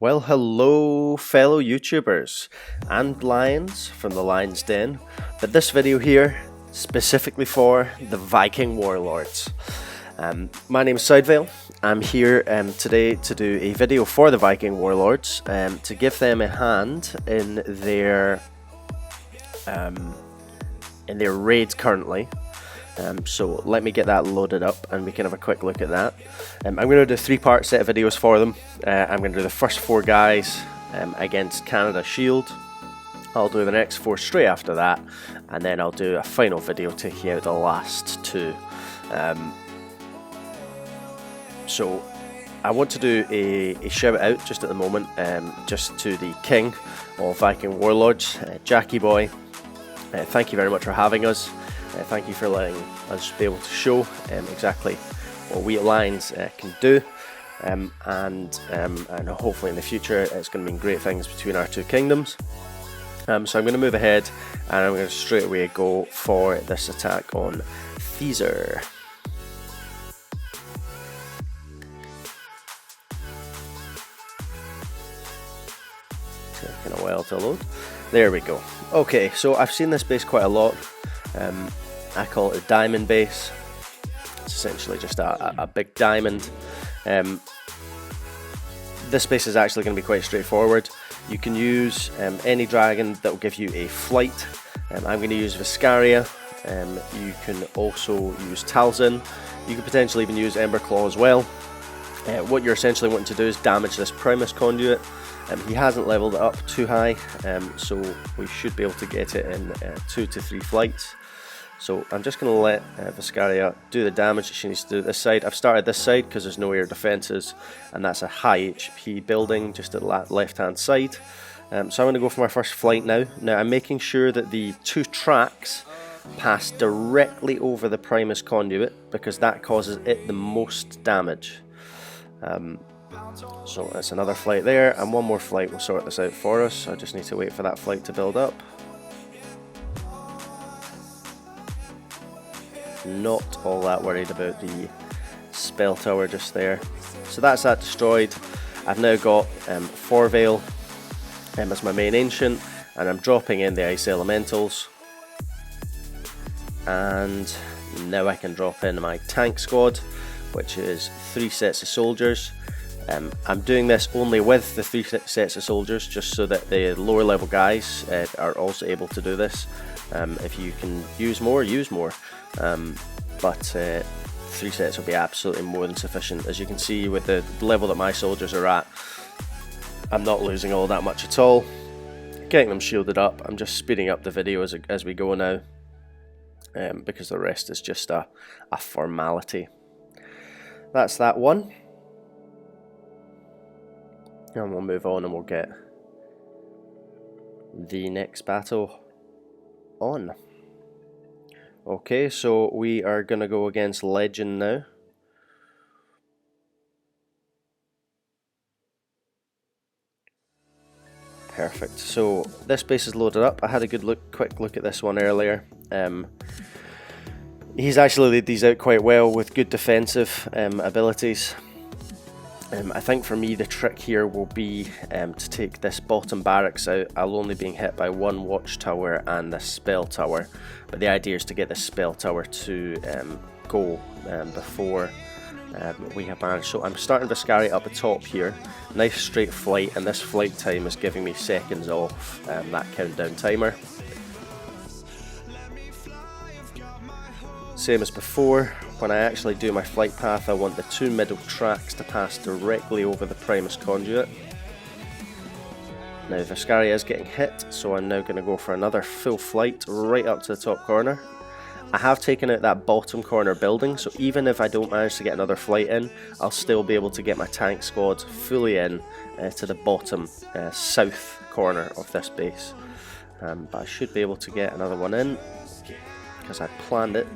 Well, hello fellow YouTubers and Lions from the Lion's Den, but this video here specifically for the Viking Warlords. My name is Sidevale. I'm here today to do a video for the Viking Warlords to give them a hand in their raids currently. So let me get that loaded up and we can have a quick look at that. I'm going to do a three-part set of videos for them. I'm going to do the first 4 guys against Canadashield. I'll do the next 4 straight after that, and then I'll do a final video taking out the last 2. So I want to do a shout out just at the moment, just to the King of Viking Warlords, Jackie Boy. Thank you very much for having us. Thank you for letting us be able to show exactly what we Lions can do, and hopefully in the future it's going to mean great things between our 2 kingdoms. So I'm going to move ahead and I'm going to straight away go for this attack on Caesar. Taking a while to load. There we go. Okay, so I've seen this base quite a lot. I call it a diamond base. It's essentially just a big diamond. This base is actually going to be quite straightforward. You can use any dragon that will give you a flight. I'm going to use Viscaria. You can also use Talzin. You could potentially even use Emberclaw as well. What you're essentially wanting to do is damage this Primus conduit. He hasn't leveled it up too high, so we should be able to get it in 2 to 3 flights. So I'm just going to let Viscaria do the damage that she needs to do at this side. I've started this side because there's no air defences, and that's a high HP building just at the left hand side. So I'm going to go for my first flight now. Now I'm making sure that the 2 tracks pass directly over the Primus conduit because that causes it the most damage. So that's another flight there, and one more flight will sort this out for us. So I just need to wait for that flight to build up. Not all that worried about the spell tower just there. So that's that destroyed. I've now got Forvale as my main ancient, and I'm dropping in the ice elementals. And now I can drop in my tank squad, which is 3 sets of soldiers. I'm doing this only with the 3 sets of soldiers, just so that the lower level guys are also able to do this. If you can use more, use more. But 3 sets will be absolutely more than sufficient. As you can see with the level that my soldiers are at, I'm not losing all that much at all. Getting them shielded up, I'm just speeding up the video as we go now, because the rest is just a formality. That's that one. And we'll move on and we'll get the next battle on. Okay, so we are going to go against Legend now. Perfect. So this base is loaded up. I had a good quick look at this one earlier. He's actually laid these out quite well with good defensive abilities. I think for me the trick here will be to take this bottom barracks out. I'll only be hit by 1 watchtower and this spell tower, but the idea is to get this spell tower to go before we have managed. So I'm starting Viscaria up the top here. Nice straight flight, and this flight time is giving me seconds off that countdown timer. Same as before, when I actually do my flight path, I want the 2 middle tracks to pass directly over the Primus conduit. Now Viscaria is getting hit, so I'm now going to go for another full flight right up to the top corner. I have taken out that bottom corner building, so even if I don't manage to get another flight in, I'll still be able to get my tank squad fully in to the bottom south corner of this base. But I should be able to get another one in, because I planned it,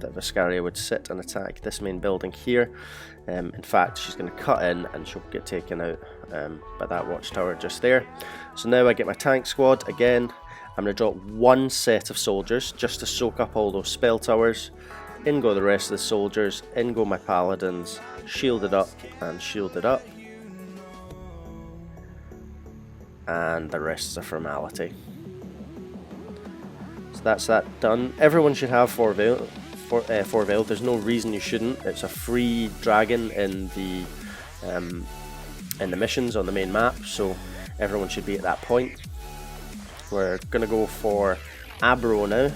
that Viscaria would sit and attack this main building here. In fact, she's going to cut in and she'll get taken out by that watchtower just there. So now I get my tank squad again. I'm going to drop 1 set of soldiers just to soak up all those spell towers. In go the rest of the soldiers, in go my paladins, shielded up and shielded up. and the rest is a formality. So that's that done. Everyone should have 4 veil. 4 veil. There's no reason you shouldn't. It's a free dragon in the missions on the main map, so everyone should be at that point. We're gonna go for Abro now.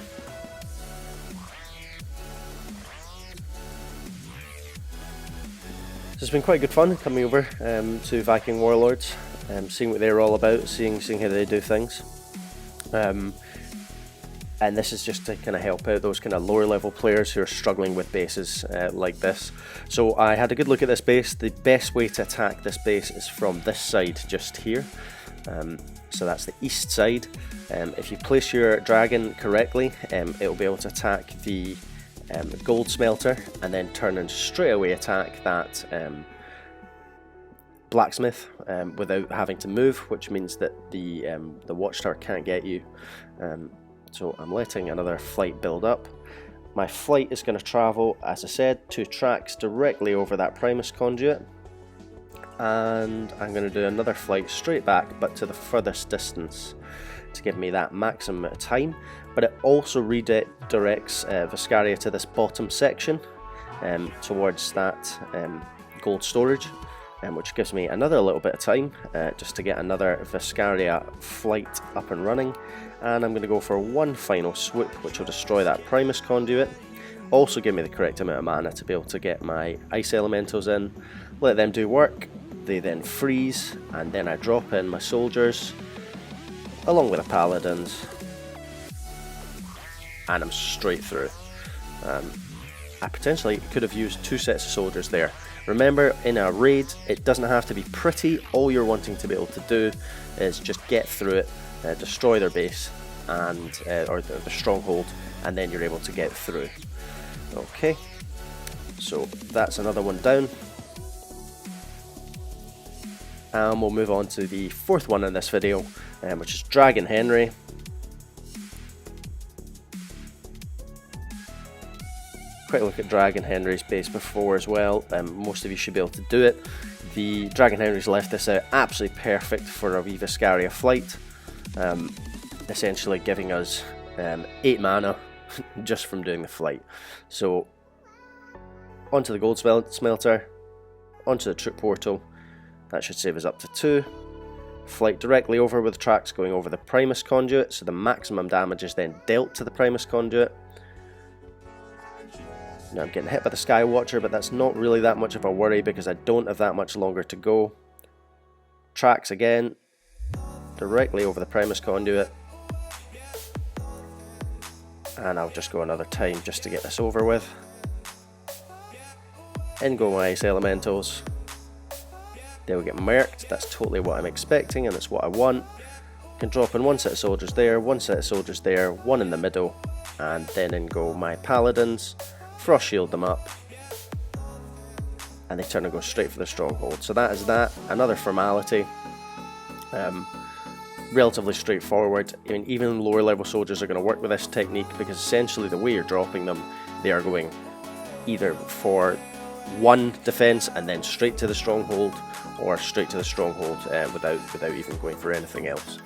So it's been quite good fun coming over to Vikingwarlords, seeing what they're all about, seeing how they do things. And this is just to kind of help out those kind of lower level players who are struggling with bases like this. So I had a good look at this base. The best way to attack this base is from this side just here. So that's the east side. If you place your dragon correctly, it'll be able to attack the gold smelter and then turn and straight away attack that blacksmith without having to move, which means that the watchtower can't get you. So I'm letting another flight build up. My flight is going to travel, as I said, 2 tracks directly over that Primus conduit, and I'm going to do another flight straight back but to the furthest distance to give me that maximum amount of time. But it also redirects Viscaria to this bottom section towards that gold storage, which gives me another little bit of time just to get another Viscaria flight up and running. And I'm going to go for one final swoop, which will destroy that Primus conduit. Also give me the correct amount of mana to be able to get my ice elementals in, let them do work, they then freeze, and then I drop in my soldiers along with the paladins, and I'm straight through. I potentially could have used 2 sets of soldiers there. Remember, in a raid, it doesn't have to be pretty. All you're wanting to be able to do is just get through it, destroy their base and or the stronghold, and then you're able to get through. Okay, so that's another one down, and we'll move on to the 4th one in this video, which is Dragon Henry. Quick look at Dragon Henry's base before as well. Most of you should be able to do it. The Dragon Henry's left this out absolutely perfect for a Viscaria flight, essentially giving us 8 mana just from doing the flight. So onto the gold smelter, onto the troop portal, that should save us up to 2. Flight directly over with the tracks going over the Primus conduit, so the maximum damage is then dealt to the Primus conduit. Now I'm getting hit by the Sky Watcher, but that's not really that much of a worry because I don't have that much longer to go. Tracks again, directly over the Primus conduit. And I'll just go another time just to get this over with. In go my ice elementals. They'll get murked, that's totally what I'm expecting and that's what I want. Can drop in 1 set of soldiers there, 1 set of soldiers there, 1 in the middle, and then in go my paladins. Frost shield them up, and they turn and go straight for the stronghold. So that is that. Another formality. Relatively straightforward. I mean, even lower level soldiers are going to work with this technique because essentially the way you're dropping them, they are going either for 1 defense and then straight to the stronghold, or straight to the stronghold without even going for anything else.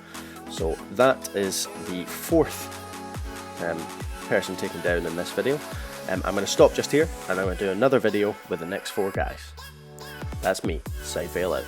So that is the 4th person taken down in this video. I'm going to stop just here, and I'm going to do another video with the next 4 guys. That's me, Side Veil out.